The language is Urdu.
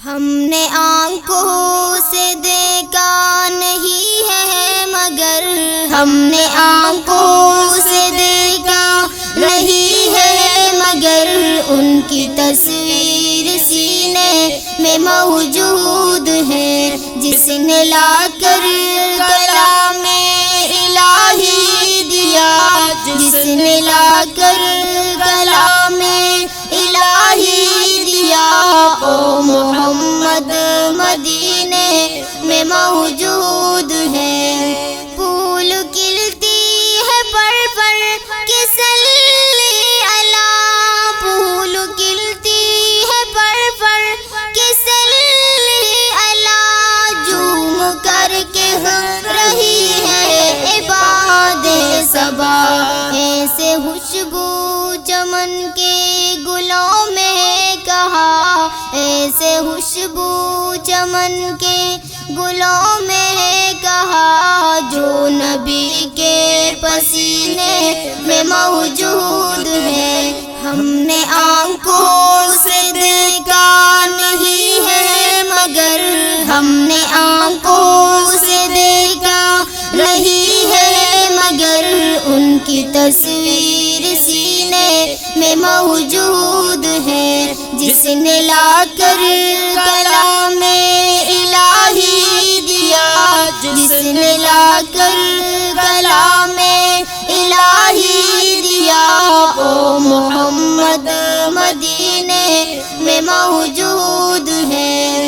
ہم نے آنکھوں سے دیکھا نہیں ہے مگر ہم نے آنکھوں سے دیکھا نہیں ہے مگر ان کی تصویر سینے میں موجود ہے، جس نے لا کر کلام الہی دیا، جس نے لا کر کلام الہی دیا، او محمد مدینے میں موجود ہے۔ پھول کھلتی ہے پر کہ صلی اللہ، پھول کھلتی ہے پر کہ صلی اللہ، جھوم کر کے رہی ہے عباد صبا، ایسے خوشبو چمن کے گلوں میں کہا، ایسے خوشبو چمن کے گلوں میں کہا، جو نبی کے پسینے میں موجود ہے۔ ہم نے آنکھوں سے دیکھا نہیں ہے مگر ہم نے آنکھوں سے دیکھا نہیں ہے مگر ان کی تصویر سینے میں موجود ہے، جس نے لا کر کلام الہی دیا، جس نے لا کر کلام الہی دیا، او محمد مدینے میں موجود ہے۔